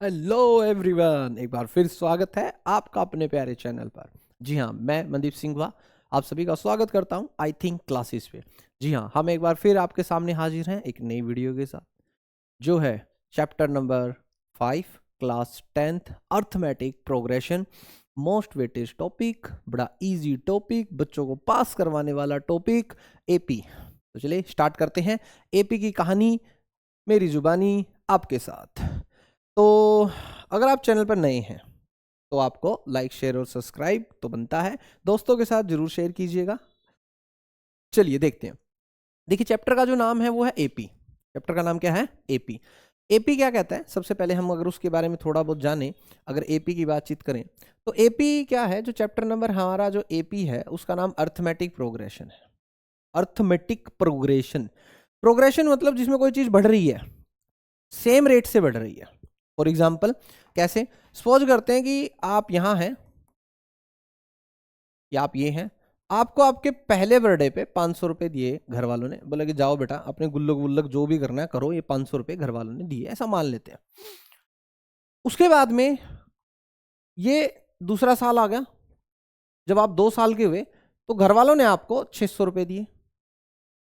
Hello everyone, एक बार फिर स्वागत है आपका अपने प्यारे चैनल पर। जी हाँ, मैं मनदीप सिंघवा आप सभी का स्वागत करता हूँ आई थिंक क्लासेस पे। जी हाँ, हम एक बार फिर आपके सामने हाजिर हैं एक नई वीडियो के साथ, जो है chapter number 5 class 10th arithmetic progression. Most weightage topic, बड़ा इजी टॉपिक, बच्चों को पास करवाने वाला टॉपिक, एपी। तो चलिए स्टार्ट करते हैं एपी की कहानी मेरी जुबानी आपके साथ। तो अगर आप चैनल पर नए हैं तो आपको लाइक शेयर और सब्सक्राइब तो बनता है, दोस्तों के साथ जरूर शेयर कीजिएगा। चलिए देखते हैं। देखिए, चैप्टर का जो नाम है वो है एपी। चैप्टर का नाम क्या है? एपी। एपी क्या कहता है? सबसे पहले हम अगर उसके बारे में थोड़ा बहुत जाने, अगर एपी की बातचीत करें तो एपी क्या है? जो चैप्टर नंबर हमारा जो एपी है उसका नाम अर्थमेटिक प्रोग्रेशन है। अर्थमेटिक प्रोग्रेशन, प्रोग्रेशन मतलब जिसमें कोई चीज बढ़ रही है, सेम रेट से बढ़ रही है। फॉर एग्जाम्पल कैसे? सपोज करते हैं कि आप यहां हैं या आप ये हैं, आपको आपके पहले बर्थडे पे 500 रुपए दिए घर वालों ने, बोला कि जाओ बेटा अपने गुल्लक वुल्लक जो भी करना है करो, ये 500 रुपए घर वालों ने दिए, ऐसा मान लेते हैं। उसके बाद में ये दूसरा साल आ गया, जब आप 2 साल के हुए तो घर वालों ने आपको 600 रुपए दिए,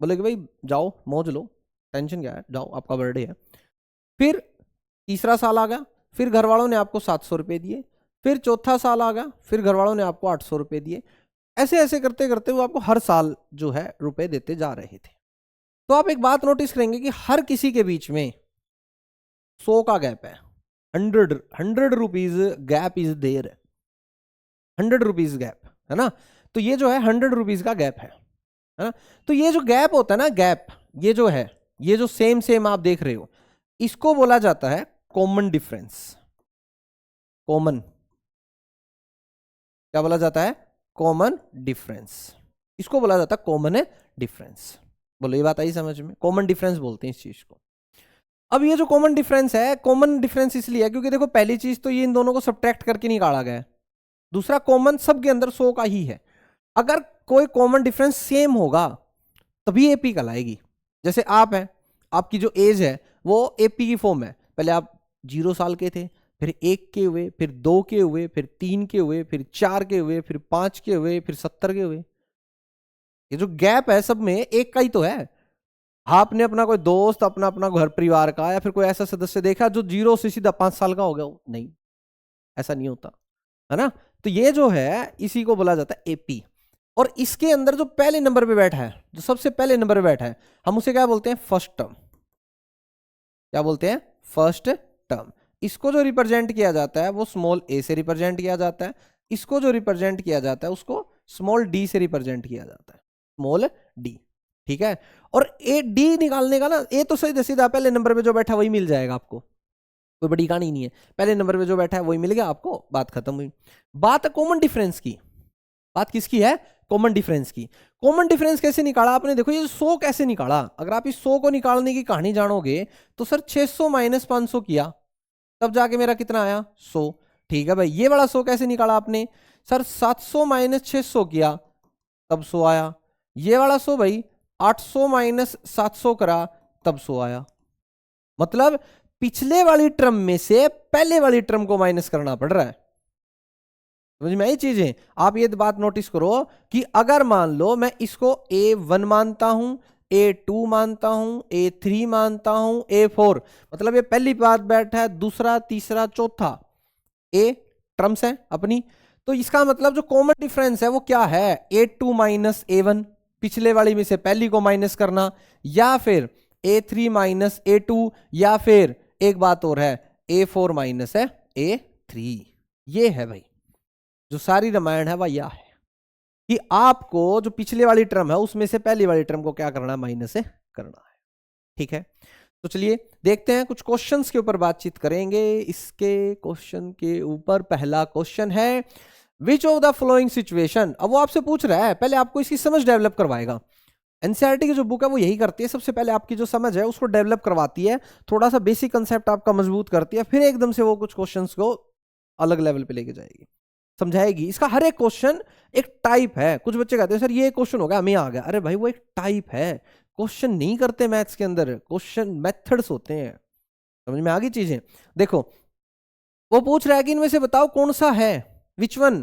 बोले कि भाई जाओ मौज लो, टेंशन क्या है, जाओ आपका बर्थडे है। फिर तीसरा साल आ गया, फिर घर वालों ने आपको 700 रुपए दिए। फिर चौथा साल आ गया, फिर घर वालों ने आपको 800 रुपए दिए। ऐसे ऐसे करते करते वो आपको हर साल जो है रुपए देते जा रहे थे। तो आप एक बात नोटिस करेंगे कि हर किसी के बीच में 100 का गैप है। 100 rupees gap is there. 100 rupees gap है ना। तो ये जो है 100 रुपीज का गैप है ना। तो ये जो गैप होता है ना, गैप, ये जो है, ये जो सेम सेम आप देख रहे हो, इसको बोला जाता है कॉमन डिफरेंस। कॉमन क्या बोला जाता है? Common difference. इसको बोला जाता है कॉमन डिफरेंस। बोलो, ये बात आई समझ में? कॉमन डिफरेंस बोलते हैं इस चीज को। अब ये जो कॉमन डिफरेंस है, कॉमन डिफरेंस इसलिए है क्योंकि देखो, पहली चीज तो ये इन दोनों को सब्ट्रैक्ट करके निकाला गया है। दूसरा, कॉमन सबके अंदर 100 का ही है। अगर कोई कॉमन डिफरेंस सेम होगा तभी एपी कहलाएगी। जैसे आप हैं, आपकी जो एज है वो एपी की फॉर्म है। पहले आप 0 साल के थे, फिर 1 के हुए, फिर 2 के हुए, फिर 3 के हुए, फिर 4 के हुए, फिर 5 के हुए, फिर 70 के हुए। ये जो गैप है सब में एक का ही तो है। आपने अपना कोई दोस्त, अपना अपना घर परिवार का, या फिर कोई ऐसा सदस्य देखा जो 0 से सीधा 5 साल का हो गया? नहीं, ऐसा नहीं होता है ना। तो ये जो है इसी को बोला जाता है एपी। और इसके अंदर जो पहले नंबर पे बैठा है, जो सबसे पहले नंबर पे बैठा है, हम उसे क्या बोलते हैं? First term. क्या बोलते हैं? First term. इसको जो रिप्रेजेंट किया जाता है वो स्मॉल ए से रिप्रेजेंट किया जाता है। इसको जो रिप्रेजेंट किया जाता है उसको स्मॉल डी से रिप्रेजेंट किया जाता है, स्मॉल डी। ठीक है। और ए डी निकालने का ना, ए तो सीधा सीधा पहले नंबर पे जो बैठा वही मिल जाएगा आपको, कोई बड़ी कहानी नहीं है। पहले नंबर पे जो बैठा है वही मिल गया आपको, बात खत्म हुई। बात है कॉमन डिफरेंस की। बात किसकी है? कॉमन डिफरेंस की। कॉमन डिफरेंस कैसे निकाला आपने? देखो, ये 100 कैसे निकाला। अगर आप इस 100 को निकालने की कहानी जानोगे तो सर 600 माइनस 500 किया, तब जाके मेरा कितना आया? 100। ठीक है भाई, ये वाला 100 कैसे निकाला आपने? सर 700 माइनस 600 किया, तब 100 आया। ये वाला 100 भाई 800 माइनस 700 करा, तब 100 आया। मतलब पिछले वाली टर्म में से पहले वाली टर्म को माइनस करना पड़ रहा है। समझ में आई चीजें? आप ये बात नोटिस करो कि अगर मान लो मैं इसको A1 मानता हूं, A2 मानता हूं, A3 मानता हूं, A4, मतलब ये पहली बात बैठा है, दूसरा, तीसरा, चौथा, ए टर्म्स है अपनी। तो इसका मतलब जो कॉमन डिफरेंस है वो क्या है? A2 माइनस A1, पिछले वाली में से पहली को माइनस करना, या फिर A3 माइनस A2, या फिर एक बात और है, A4 माइनस है A3। ये है भाई जो सारी रामायण है, वह यह है कि आपको जो पिछले वाली टर्म है उसमें से पहली वाली टर्म को क्या करना है? माइनस से करना है। ठीक है। तो चलिए देखते हैं, कुछ क्वेश्चंस के ऊपर बातचीत करेंगे। इसके क्वेश्चन के ऊपर पहला क्वेश्चन है, which of the following situation. अब वो आपसे पूछ रहा है, पहले आपको इसकी समझ डेवलप करवाएगा। एनसीईआरटी की जो बुक है वो यही करती है, सबसे पहले आपकी जो समझ है उसको डेवलप करवाती है, थोड़ा सा बेसिक कंसेप्ट आपका मजबूत करती है, फिर एकदम से वो कुछ क्वेश्चंस को अलग लेवल पे लेके जाएगी, समझाएगी। इसका हर एक क्वेश्चन एक टाइप है। कुछ बच्चे कहते हैं सर ये क्वेश्चन होगा हमें आ गया, अरे भाई वो एक टाइप है। क्वेश्चन नहीं करते मैथ्स के अंदर, क्वेश्चन मेथड्स होते हैं। समझ में आ गई चीजें? देखो, वो पूछ रहा है कि इनमें से बताओ कौन सा है, विच वन,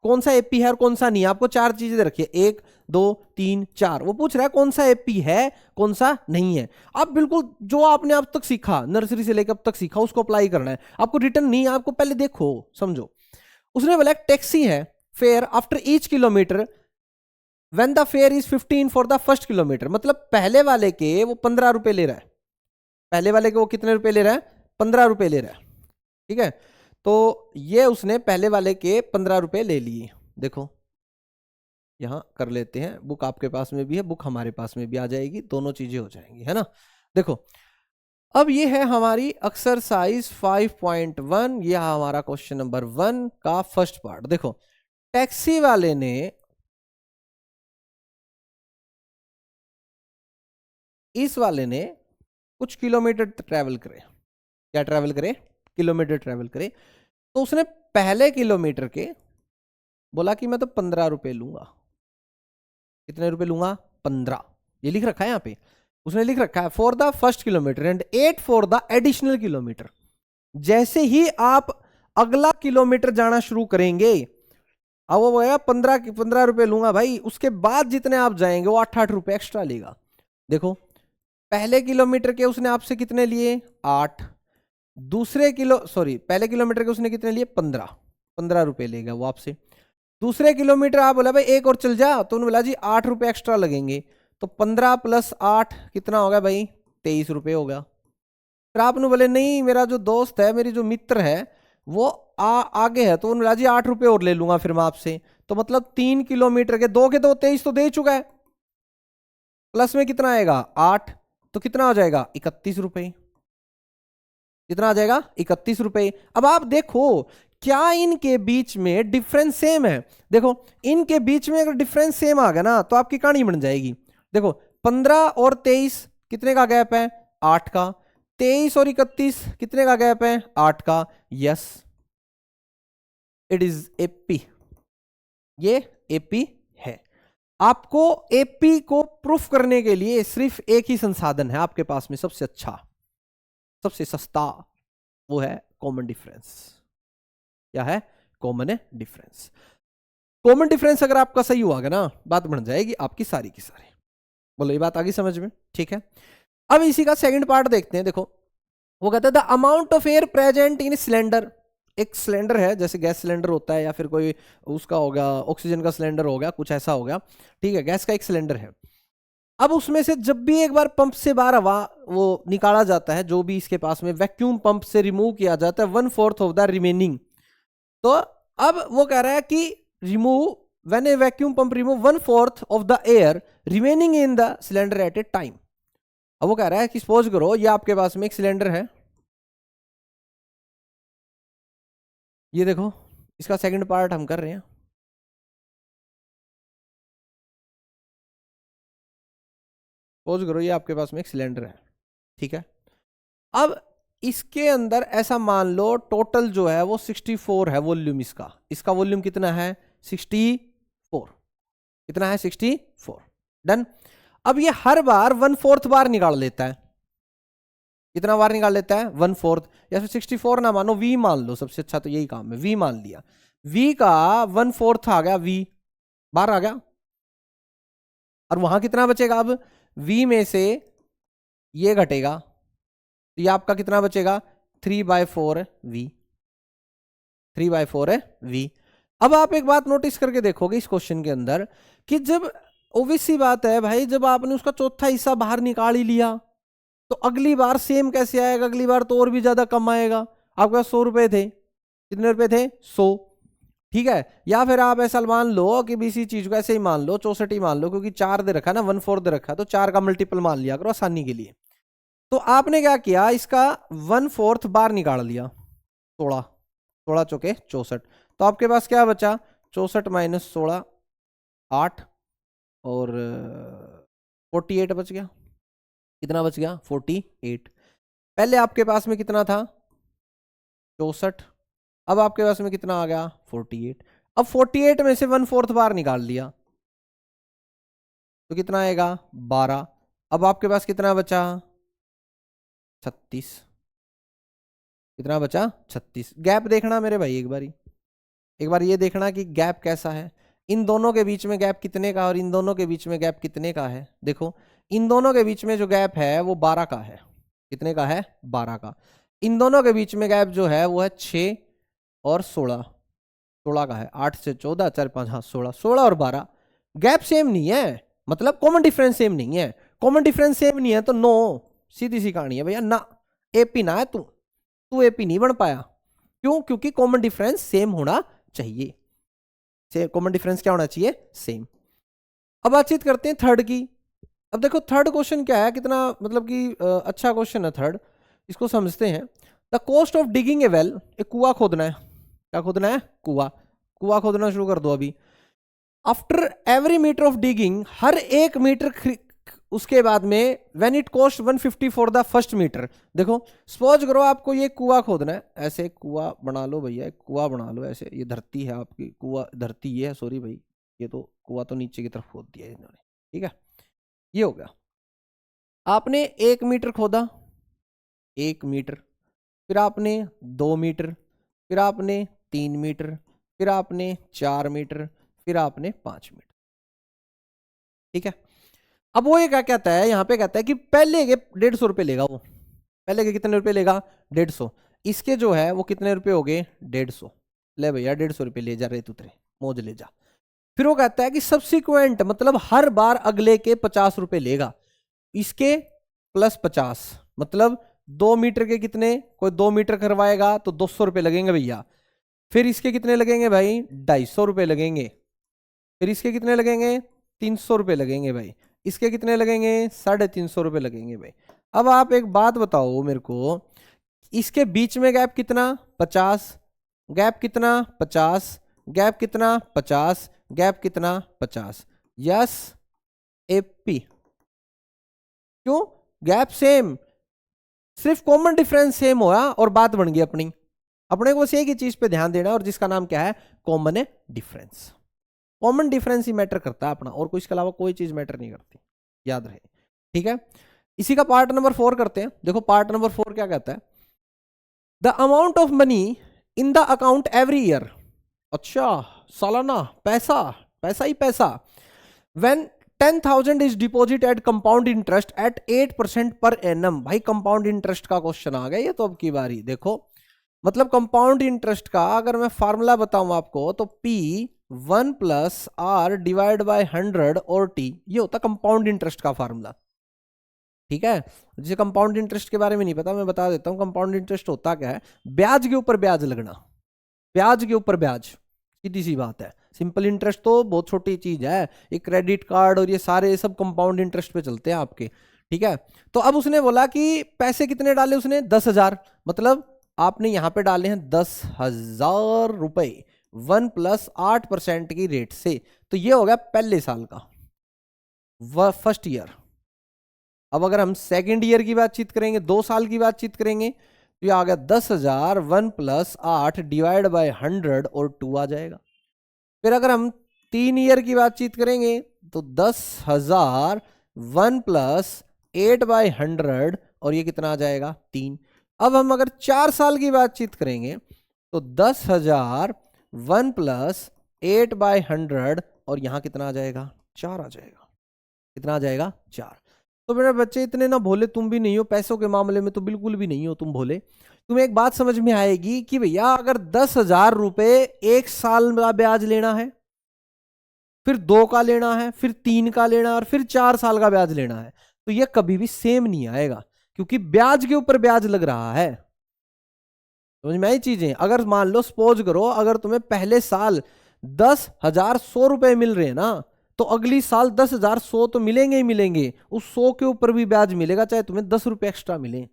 कौन सा एपी है और कौन सा नहीं है। आपको चार चीजें रखिए, 1 2 3 4। वो पूछ रहा है कौन सा एपी है कौन सा नहीं है। आप बिल्कुल जो आपने अब तक सीखा, नर्सरी से लेकर अब तक सीखा, उसको अप्लाई करना है आपको। रिटर्न नहीं, आपको पहले देखो समझो। उसने बोला टैक्सी है, fair after each kilometre when the fair is 15 for the first kilometre. मतलब पहले वाले के वो 15 रुपए ले रहा है, पहले वाले के वो कितने रुपए ले रहा है, 15 रुपए ले रहा है। ठीक है, तो ये उसने पहले वाले के 15 रुपए ले लिए। देखो यहां कर लेते हैं, बुक आपके पास में भी है, बुक हमारे पास में भी आ जाएगी, दोनों चीजें हो जाएंगी, है ना। देखो अब ये है हमारी एक्सरसाइज 5.1, यह हमारा क्वेश्चन नंबर 1 का फर्स्ट पार्ट। देखो टैक्सी वाले ने इस वाले ने कुछ किलोमीटर ट्रेवल करे, क्या ट्रेवल करे, किलोमीटर ट्रेवल करे। तो उसने पहले किलोमीटर के बोला कि मैं तो 15 रुपए लूंगा। कितने रुपए लूंगा, 15। ये लिख रखा है यहाँ पे, उसने लिख रखा है for the first kilometre and 8 for the additional kilometre. जैसे ही आप अगला किलोमीटर जाना शुरू करेंगे, अब वो बोलेगा 15 रुपए लूंगा भाई, उसके बाद जितने आप जाएंगे वो 8 रुपए एक्स्ट्रा लेगा। देखो पहले किलोमीटर के उसने आपसे कितने लिए, 8। दूसरे पहले किलोमीटर के उसने कितने लिए, 15 रुपए लेगा वो आपसे। दूसरे किलोमीटर आप बोला भाई एक और चल जा, तो उन्होंने बोला जी 8 रुपए एक्स्ट्रा लगेंगे। तो 15 + 8 कितना होगा भाई, 23 रुपए होगा। फिर आपने बोले नहीं मेरा जो दोस्त है, मेरी जो मित्र है वो आगे है, तो उन्होंने बोला जी 8 रुपए और ले लूंगा फिर मैं आपसे। तो मतलब 3 किलोमीटर के 2 के तो 23 तो दे चुका है, प्लस में कितना आएगा 8, तो कितना हो जाएगा 31 रुपए। कितना आ जाएगा 31 रुपए। अब आप देखो क्या इनके बीच में डिफरेंस सेम है। देखो इनके बीच में अगर डिफरेंस सेम आ गया ना तो आपकी कहानी बन जाएगी। देखो 15 और 23 कितने का गैप है, 8 का। 23 और 31 कितने का गैप है, 8 का। यस इट इज एपी, ये एपी है। आपको एपी को प्रूफ करने के लिए सिर्फ एक ही संसाधन है आपके पास में, सबसे अच्छा सबसे सस्ता, वो है कॉमन डिफरेंस। क्या है, कॉमन डिफरेंस। कॉमन डिफरेंस अगर आपका सही हुआ ना, बात बन जाएगी आपकी सारी की सारी। बोलो ये बात आगे समझ में, ठीक है। अब इसी का सेकंड पार्ट देखते हैं। देखो वो कहता है the amount of air present in cylinder. एक सिलेंडर है, जैसे गैस सिलेंडर होता है या फिर कोई उसका होगा ऑक्सीजन का सिलेंडर हो गया, कुछ ऐसा हो गया, ठीक है। गैस का एक सिलेंडर है। अब उसमें से जब भी एक बार पंप से बाहर हवा वो निकाला जाता है, जो भी इसके पास में वैक्यूम पंप से रिमूव किया जाता है 1/4 ऑफ द रिमेनिंग। तो अब वो कह रहा है कि remove when A vacuum pump remove 1/4 of the air remaining in the cylinder eight A time. अब वो कह रहा है कि सपोज करो ये आपके पास में एक सिलेंडर है, ये देखो इसका सेकंड पार्ट हम कर रहे हैं। सपोज करो ये आपके पास में एक सिलेंडर है, ठीक है। अब इसके अंदर ऐसा मान लो टोटल जो है वो 64 है वॉल्यूम। इसका वॉल्यूम कितना है, 64। कितना है, 64। डन। अब ये हर बार 1/4 बार निकाल लेता है। कितना बार निकाल लेता है, 1/4। या फिर 64 ना मानो, v मान लो, सबसे अच्छा तो यही काम है, v मान लिया। v का 1/4 आ गया, v बार आ गया। और वहां कितना बचेगा, अब v में से ये घटेगा, तो ये आपका कितना बचेगा, 3/4 v। 3/4 है v। अब आप एक बात नोटिस करके देखोगे इस क्वेश्चन के अंदर कि जब ओबवियस सी बात है भाई, जब आपने उसका चौथा हिस्सा बाहर निकाल ही लिया तो अगली बार सेम कैसे आएगा, अगली बार तो और भी ज्यादा कम आएगा। आपके पास 100 रुपए थे, कितने रुपए थे, 100, ठीक है। या फिर आप ऐसा मान लो कि भी इसी चीज को ऐसे ही मान लो, 64 ही मान लो, क्योंकि 4 दे रखा है ना, 1/4 दे रखा है, तो 4 का मल्टीपल मान लिया करो आसानी के लिए। तो आपने क्या किया, इसका 1/4 बार निकाल लिया, 16, 16 चौके 64। तो आपके पास क्या बचा, 64 - 16 8 और 48 बच गया। कितना बच गया, 48। पहले आपके पास में कितना था, 64। अब आपके पास में कितना आ गया, 48। अब 48 में से 1/4 बार निकाल लिया तो कितना आएगा, 12। अब आपके पास कितना बचा, 36। कितना बचा 36। गैप देखना मेरे भाई एक बार ये देखना कि गैप कैसा है, इन दोनों के बीच में गैप कितने का और इन दोनों के बीच में गैप कितने का है। देखो इन दोनों के बीच में जो गैप है वो 12 का है। कितने का है? 12 का। इन दोनों के बीच में गैप जो है वो है 6 और 16। 16 का है, 8 से 14, 4 5, हाँ 16। 16 और 12 गैप सेम नहीं है, मतलब कॉमन डिफरेंस सेम नहीं है। कॉमन डिफरेंस सेम नहीं है तो नो, सीधी सी कहानी है भैया ना, एपी ना है तू एपी नहीं बन पाया। क्यों? क्योंकि कॉमन डिफरेंस सेम होना चाहिए। कॉमन डिफरेंस क्या होना चाहिए? सेम। अब बातचीत करते हैं थर्ड की। अब देखो थर्ड क्वेश्चन क्या है, कितना मतलब कि अच्छा क्वेश्चन है थर्ड, इसको समझते हैं। The cost of digging A well, एक कुआ खोदना है। क्या खोदना है? कुआ खोदना शुरू कर दो अभी। After every metre of digging, हर एक मीटर उसके बाद में, when it cost 150 for the first metre. देखो सपोज करो आपको ये कुआ खोदना है, ऐसे कुआ बना लो भैया, एक कुआ बना लो ऐसे, ये धरती है आपकी, कुआ धरती ये है, सॉरी भाई, ये तो कुआ तो नीचे की तरफ खोद दिया है इन्होंने, ठीक है। ये हो गया, आपने 1 मीटर खोदा, 1 मीटर, फिर आपने 2 मीटर, फिर आपने 3 मीटर, फिर आपने 4 मीटर, फिर आपने 5 मीटर, ठीक है। अब वो ये क्या कहता है, यहाँ पे कहता है कि पहले के 150 रुपये लेगा वो, पहले के कितने रुपए लेगा? 150। इसके जो है वो कितने रुपए हो गए? 150। ले भैया 150 रुपये ले जा, रहे तू तेरे मौज ले जा। फिर वो कहता है कि सब्सिक्वेंट, मतलब हर बार अगले के 50 रुपये लेगा, इसके प्लस 50, मतलब 2 मीटर के कितने, कोई 2 मीटर करवाएगा तो 200 रुपये लगेंगे भैया। फिर इसके कितने लगेंगे भाई? 250 रुपये लगेंगे। फिर इसके कितने लगेंगे? 300 रुपये लगेंगे भाई। इसके कितने लगेंगे? 350 रुपये लगेंगे भाई। अब आप एक बात बताओ मेरे को, इसके बीच में गैप कितना? 50। गैप कितना? 50। गैप कितना? 50। गैप कितना? 50। Yes AP. क्यों? गैप सेम, सिर्फ कॉमन डिफरेंस सेम हुआ और बात बन गई अपनी। अपने को बस एक ही चीज पे ध्यान देना, और जिसका नाम क्या है? Common difference. कॉमन डिफरेंस ही मैटर करता है अपना, और कोई इसके अलावा कोई चीज मैटर नहीं करती, याद रहे, ठीक है। इसी का पार्ट नंबर 4 करते हैं। देखो पार्ट नंबर 4 क्या कहता है, the amount of money in the account every year. अच्छा, सालाना पैसा, पैसा ही पैसा। When 10,000 is deposit eight compound interest eight 8% per annum. भाई कंपाउंड इंटरेस्ट का क्वेश्चन आ गया ये तो अब की बारी। देखो मतलब कंपाउंड इंटरेस्ट का अगर मैं फार्मूला बताऊं आपको तो P1 plus are divide by 100 और T, ये होता कंपाउंड इंटरेस्ट का फार्मूला, ठीक है। जिसे कंपाउंड इंटरेस्ट के बारे में नहीं पता, मैं बता देता हूं कंपाउंड इंटरेस्ट होता क्या है। ब्याज के ऊपर ब्याज लगना, ब्याज के ऊपर ब्याज, सीधी सी बात है। सिंपल इंटरेस्ट तो बहुत छोटी चीज है, ये क्रेडिट कार्ड और ये सारे सब कंपाउंड इंटरेस्ट पे चलते हैं आपके, ठीक है। तो अब उसने बोला कि पैसे कितने डाले उसने? 10,000, मतलब आपने यहां पे डाले हैं 10,000 रुपए 1 प्लस 8% की रेट से। तो ये हो गया पहले साल का, फर्स्ट ईयर। अब अगर हम सेकेंड ईयर की बातचीत करेंगे, 2 साल की बातचीत करेंगे, तो ये आ गया 10,000 1 प्लस 8 डिवाइड बाय 100 और 2 आ जाएगा। फिर अगर हम 3 ईयर की बातचीत करेंगे तो 10,000 1 प्लस 8 बाय 100 और ये कितना आ जाएगा? 3। अब हम अगर 4 साल की बातचीत करेंगे तो 10,000 1 प्लस 8 बाय 100 और यहां कितना आ जाएगा? 4 आ जाएगा। कितना आ जाएगा? 4। तो मेरे बच्चे इतने ना भोले तुम भी नहीं हो, पैसों के मामले में तो बिल्कुल भी नहीं हो तुम भोले। तुम्हें एक बात समझ में आएगी कि भैया अगर 10,000 रुपए 1 साल का ब्याज लेना है, फिर 2 का लेना है, फिर 3 का लेना है और फिर 4 साल का ब्याज लेना है, तो ये कभी भी सेम नहीं आएगा, क्योंकि ब्याज के ऊपर ब्याज लग रहा है। समझ में आई चीजें? अगर मान लो सपोज करो अगर तुम्हें पहले साल 10,100 रुपए मिल रहे हैं ना, तो अगली साल 10,100 तो मिलेंगे ही मिलेंगे, उस 100 के ऊपर भी ब्याज मिलेगा, चाहे तुम्हें 10 रुपए एक्स्ट्रा मिले,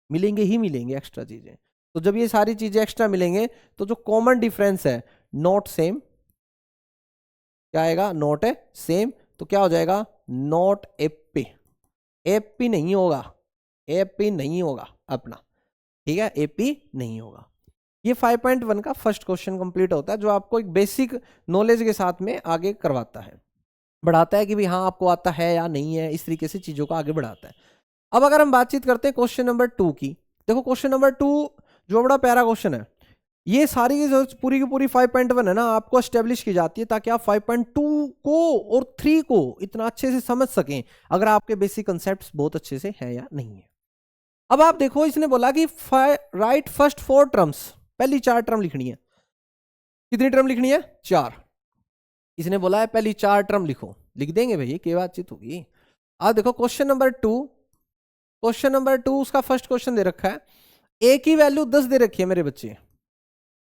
मिलेंगे ही मिलेंगे एक्स्ट्रा चीजें। तो जब ये सारी चीजें एक्स्ट्रा मिलेंगे तो जो कॉमन डिफरेंस है नॉट सेम, क्या आएगा? नॉट है सेम। तो क्या हो जाएगा? नॉट एपी, एपी नहीं होगा, एपी नहीं होगा अपना, ठीक है, एपी नहीं होगा। ये 5.1 का फर्स्ट क्वेश्चन कंप्लीट होता है, जो आपको एक बेसिक नॉलेज के साथ में आगे करवाता है, बढ़ाता है कि भाई हाँ आपको आता है या नहीं है, इस तरीके से चीजों को आगे बढ़ाता है। अब अगर हम बातचीत करते हैं क्वेश्चन नंबर 2 की, देखो क्वेश्चन नंबर 2 जो बड़ा प्यारा क्वेश्चन है। ये सारी पूरी की पूरी 5.1 है ना, आपको एस्टेब्लिश की जाती है ताकि आप 5.2 को और 3 को इतना अच्छे से समझ सकें, अगर आपके बेसिक कंसेप्ट्स बहुत अच्छे से है या नहीं है। अब आप देखो, इसने बोला कि राइट फर्स्ट 4 टर्म्स, पहली 4 टर्म लिखनी है। कितनी टर्म लिखनी है? 4। इसने बोला है पहली 4 टर्म लिखो, लिख देंगे भाई, क्या बातचीत होगी। आप देखो क्वेश्चन नंबर 2, उसका फर्स्ट क्वेश्चन दे रखा है, ए की वैल्यू 10 दे रखी है मेरे बच्चे।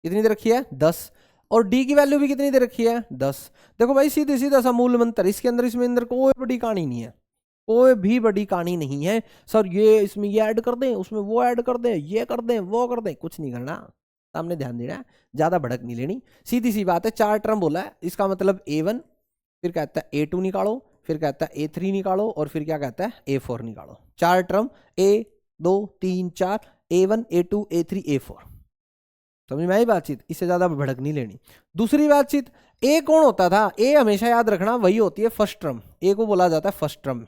कितनी दे रखी है? 10। और डी की वैल्यू भी कितनी दे रखी है? 10। देखो भाई सीधे सीधा सा मूल मंत्र, इसके अंदर कोई बड़ी कहानी नहीं है, कोई भी बड़ी कहानी नहीं है। सर ये इसमें ये ऐड कर दें, उसमें वो ऐड कर दें, ये कर दें, वो कर दें, कुछ नहीं करना, सामने ध्यान देना है, ज्यादा भड़क नहीं लेनी, सीधी सी बात है। 4 टर्म बोला है, इसका मतलब A1, फिर कहता है A2 निकालो, फिर कहता है A3 निकालो, और फिर क्या कहता है? A4 निकालो। 4 term, 1 2 3 4, A1 A2 A3 A4। समझ में आई बातचीत? इससे ज्यादा भड़क नहीं लेनी। दूसरी बातचीत, ए कौन होता था? ए हमेशा याद रखना वही होती है फर्स्ट टर्म, ए को बोला जाता है फर्स्ट टर्म।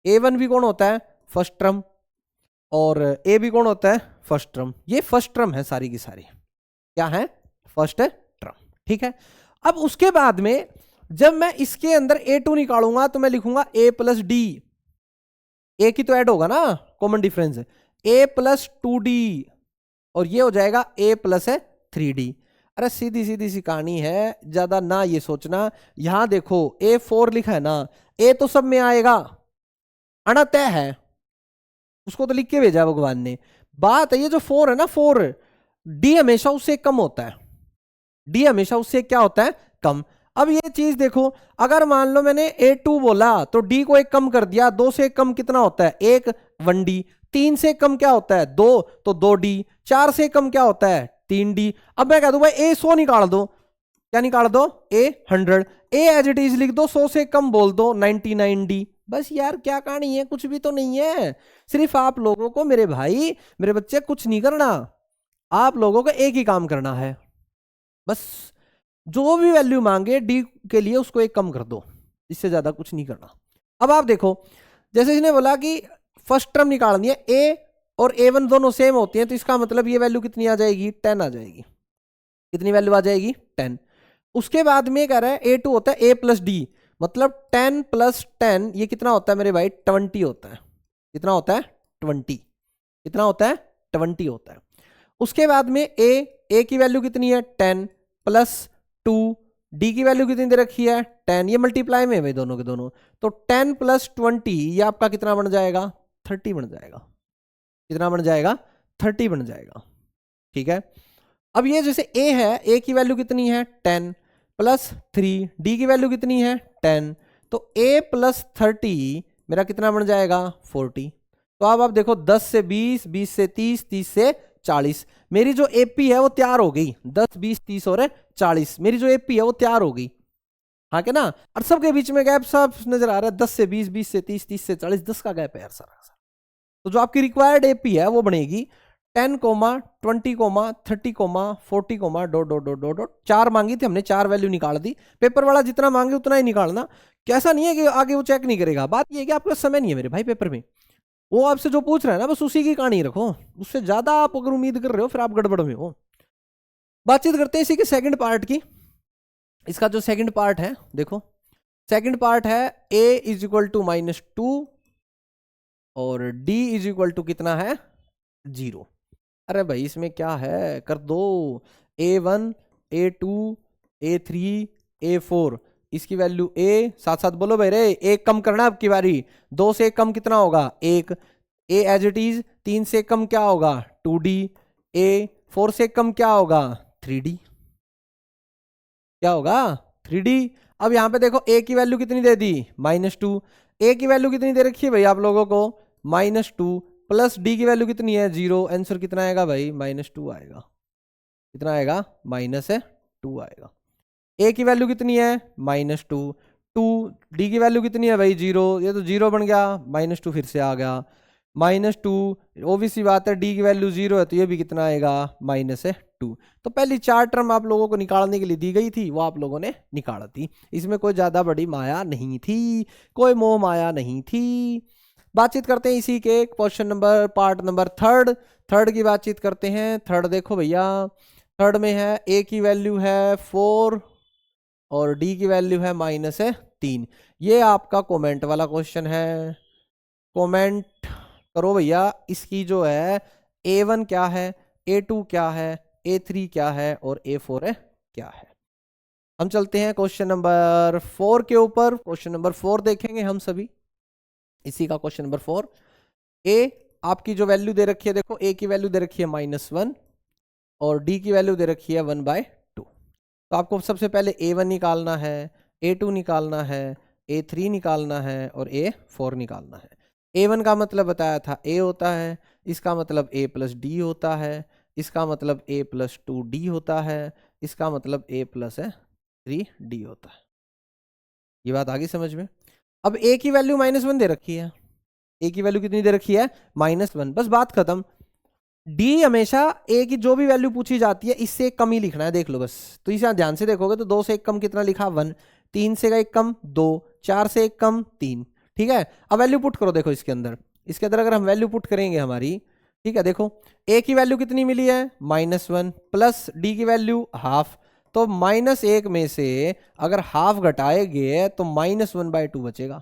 A1 भी कौन होता है? First term. और ए भी कौन होता है? First term. ये फर्स्ट टर्म है सारी की सारी, क्या है? First term. ठीक है। अब उसके बाद में जब मैं इसके अंदर A2 निकालूंगा तो मैं लिखूंगा A प्लस डी, ए की तो ऐड होगा ना, कॉमन डिफरेंस है, A प्लस 2D, और ये हो जाएगा A प्लस 3D। अरे सीधी सीधी सी कहानी है, ज्यादा ना ये सोचना। यहां देखो A4 लिखा है ना, A तो सब में आएगा, आना तय है, उसको तो लिख के भेजा भगवान ने। बात है ये जो 4 है ना, 4, D हमेशा उससे कम होता है, D हमेशा उससे क्या होता है? कम। अब ये चीज देखो, अगर मान लो मैंने A2 बोला तो D को 1 कम कर दिया, 2 से 1 कम कितना होता है? 1, 1D। 3 से कम क्या होता है? 2, तो 2D। 4 से कम क्या होता है? 3D। अब मैं कह दूं भाई A 100 निकाल दो, क्या निकाल दो? A 100। A as it is लिख दो, 100 से कम बोल दो, 99D। बस यार क्या कहानी है? कुछ भी तो नहीं है। सिर्फ आप लोगों को, मेरे भाई मेरे बच्चे, कुछ नहीं करना, आप लोगों को एक ही काम करना है, बस जो भी वैल्यू मांगे डी के लिए उसको 1 कम कर दो, इससे ज्यादा कुछ नहीं करना। अब आप देखो, जैसे इसने बोला कि फर्स्ट टर्म निकालनी है, ए और A1 दोनों सेम होती हैं, तो इसका मतलब ये वैल्यू कितनी आ जाएगी? 10 आ जाएगी। कितनी वैल्यू आ जाएगी? 10। उसके बाद में कह रहा है A2 होता है A प्लस डी, मतलब 10 प्लस 10 ये कितना होता है मेरे भाई? 20 होता है। कितना होता है? 20। कितना होता है? 20 होता है। उसके बाद में A की वैल्यू कितनी है? 10 प्लस 2, D की वैल्यू कितनी दे रखी है? 10। ये मल्टीप्लाई में है भाई दोनों के दोनों, तो 10 प्लस 20 ये आपका कितना बन जाएगा? 30 बन जाएगा। कितना बन जाएगा? 30 बन जाएगा। ठीक है। अब ये जैसे A है, A की वैल्यू कितनी है? 10 प्लस 3, D की वैल्यू कितनी है? 10, तो A प्लस 30 मेरा कितना बन जाएगा? 40। तो अब आप देखो 10 से 20, 20 से 30, 30 से 40, मेरी जो AP है वो तैयार हो गई। 10 20 30 और 40, मेरी जो AP है वो तैयार हो गई। हाँ क्या ना? और सबके बीच में गैप सब नजर आ रहा है, 10 से 20, 20 से 30, 30 से 40, 10 का गैप है यार सारा। तो जो आपकी रिक्वायर्ड AP है वो बनेगी 10, 20, 30, 40, dot dot dot dot dot. 4 मांगी थी हमने, 4 वैल्यू निकाल दी। पेपर वाला जितना मांगे उतना ही निकालना, कैसा नहीं है कि आगे वो चेक नहीं करेगा। बात ये है कि आपके समय नहीं है मेरे भाई पेपर में, वो आपसे जो पूछ रहा है ना बस उसी की कहानी रखो, उससे ज्यादा आप अगर उम्मीद कर रहे हो फिर आप गड़बड़ में हो। बातचीत करते हैं इसी के सेकंड पार्ट की। इसका जो सेकंड पार्ट है, देखो सेकंड पार्ट है A इज इक्वल टू -2 और D इज इक्वल टू कितना है? 0। अरे भाई इसमें क्या है, कर दो। A1 A2 A3 A4, इसकी वैल्यू A, साथ साथ बोलो भाई रे, 1 कम करना आपकी बारी। 2 से 1 कम कितना होगा? 1। A as it is. 3 से कम क्या होगा? 2D। A 4 से कम क्या होगा? 3D। क्या होगा? 3D। अब यहां पे देखो A की वैल्यू कितनी दे दी? -2। A की वैल्यू कितनी दे रखी है भाई आप लोगों को? -2 प्लस D की वैल्यू कितनी है? 0। आंसर कितना आएगा भाई? -2 आएगा। कितना आएगा? -2 आएगा। A की वैल्यू कितनी है? -2। 2 D की वैल्यू कितनी है भाई? 0। ये तो 0 बन गया, -2 फिर से आ गया, -2। ओबीसी बात है, D की वैल्यू 0 है तो ये भी कितना आएगा? -2। तो पहली 4 टर्म आप लोगों को निकालने के लिए दी गई थी, वो आप लोगों ने निकाला थी। इसमें कोई ज्यादा बड़ी माया नहीं थी, कोई मोह माया नहीं थी। बातचीत करते हैं इसी के question number part number third की बातचीत करते हैं। थर्ड देखो भैया, थर्ड में है ए की वैल्यू है 4 और डी की वैल्यू है -3। ये आपका कमेंट वाला क्वेश्चन है। कमेंट करो भैया, इसकी जो है A1 क्या है, A2 क्या है, A3 क्या है और A4 है क्या है। हम चलते हैं क्वेश्चन नंबर 4 के ऊपर। क्वेश्चन नंबर 4 देखेंगे हम सभी, इसी का क्वेश्चन नंबर 4। ए आपकी जो वैल्यू दे रखी है, देखो ए की वैल्यू दे रखी है -1 और डी की वैल्यू दे रखी है 1/2। तो आपको सबसे पहले A1 निकालना है, A2 निकालना है, A3 निकालना है और A4 निकालना है। A1 का मतलब बताया था A होता है, इसका मतलब A + D होता है, इसका मतलब A + 2D होता है, इसका मतलब A + 3D होता है। ये बात आ गई समझ में। अब A की वैल्यू -1 दे रखी है, A की वैल्यू कितनी दे रखी है -1, बस बात खत्म। D हमेशा A की जो भी वैल्यू पूछी जाती है इससे एक कम ही लिखना है, देख लो बस। तो इसे ध्यान से देखोगे तो 2 से 1 कम कितना लिखा 1, 3 से 1 कम 2, 4 से 1 कम 3। ठीक है, अब वैल्यू पुट करो, देखो इसके अंदर अगर हम वैल्यू पुट करेंगे हमारी, ठीक है, देखो A की वैल्यू कितनी मिली है -1 प्लस D की वैल्यू हाफ। तो -1 में से अगर हाफ घटाएंगे तो -1/2 बचेगा।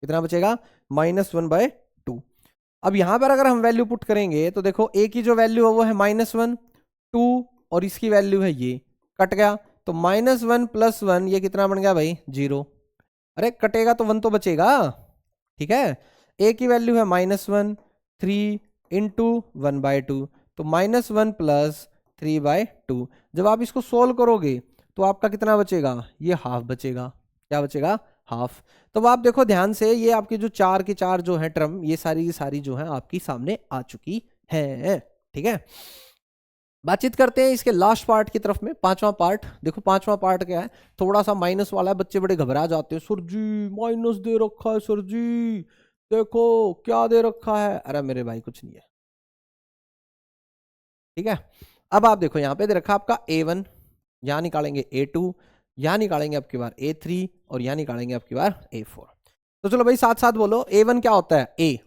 कितना बचेगा -1/2। अब यहां पर अगर हम वैल्यू पुट करेंगे तो देखो A की जो वैल्यू है वो है -1, 2 और इसकी वैल्यू है ये, कट गया तो -1 + 1 ये कितना बन गया भाई 0। अरे कटेगा तो 1 तो बचेगा। ठीक है, A की वैल्यू है -1, 3 × 1/2 तो -1 + 3/2। जब आप इसको सोल्व करोगे तो आपका कितना बचेगा, ये हाफ बचेगा। क्या बचेगा, हाफ। तो आप देखो ध्यान से, ये आपके जो 4 के 4 जो है टर्म, ये सारी की सारी जो है आपकी सामने आ चुकी है। ठीक है, बातचीत करते हैं इसके लास्ट पार्ट की तरफ में, पांचवा पार्ट। देखो पांचवा पार्ट क्या है, थोड़ा सा माइनस वाला है, बच्चे बड़े घबरा जाते हैं, सर जी माइनस दे रखा है, सर जी देखो क्या दे रखा है। अरे मेरे भाई कुछ नहीं है। ठीक है, अब आप देखो यहाँ पे दे रखा आपका A1, यहाँ निकालेंगे A2, यहाँ निकालेंगे आपकी बार A3 और यहाँ निकालेंगे आपकी बार A4। तो चलो भाई साथ साथ बोलो, A1 क्या होता है A,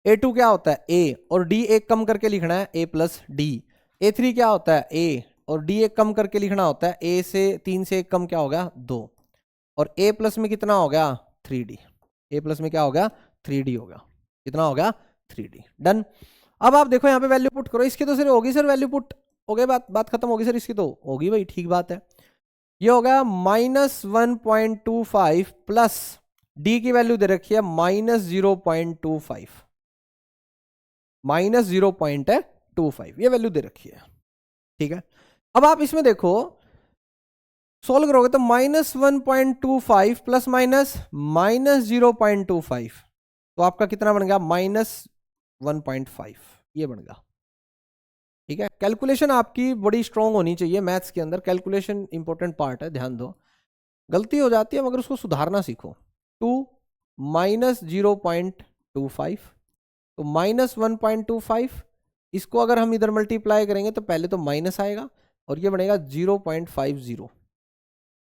A2 क्या होता है A और D एक कम करके लिखना है A + D। A3 क्या होता है A और D एक कम करके लिखना होता है A से 3 से एक कम क्या हो गया 2 और A+ में कितना हो गया 3D। A+ में क्या हो गया 3D हो गया। कितना हो गया 3D। डन। अब आप देखो यहाँ पे वैल्यू पुट करो, इसकी तो सिर्फ होगी सर वैल्यू पुट हो गई, बात खत्म होगी सर, इसकी तो होगी भाई, ठीक बात है। ये हो गया -1.25 प्लस D की वैल्यू दे रखी है -0.25, -0.25 ये वैल्यू दे रखी है। ठीक है, अब आप इसमें देखो सोल्व करोगे तो -1.25 प्लस -0.25 तो आपका कितना बन गया -1.5 ये बन गया। ठीक है, कैलकुलेशन आपकी बड़ी स्ट्रांग होनी चाहिए मैथ्स के अंदर, कैलकुलेशन इंपॉर्टेंट पार्ट है, ध्यान दो। गलती हो जाती है मगर उसको सुधारना सीखो। 2 -0.25 तो -1.25, इसको अगर हम इधर मल्टीप्लाई करेंगे तो पहले तो माइनस आएगा और ये बनेगा 0.50,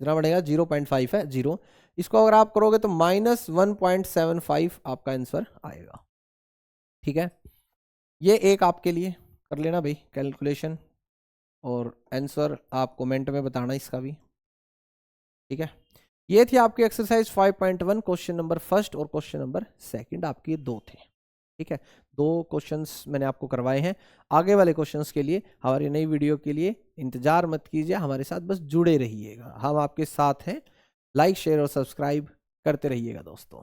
कितना बनेगा 0.5 है 0। इसको अगर आप करोगे तो -1.75 आपका आंसर आएगा। ठीक है, ये एक आपके लिए कर लेना भाई कैलकुलेशन, और आंसर आप कमेंट में बताना इसका भी। ठीक है, ये थी आपकी एक्सरसाइज 5.1 क्वेश्चन नंबर फर्स्ट और क्वेश्चन नंबर सेकंड, आपके दो थे। ठीक है, 2 क्वेश्चंस मैंने आपको करवाए हैं। आगे वाले क्वेश्चंस के लिए, हमारी नई वीडियो के लिए इंतजार मत कीजिए, हमारे साथ बस जुड़े रहिएगा, हम आपके साथ हैं। लाइक शेयर और सब्सक्राइब करते रहिएगा दोस्तों।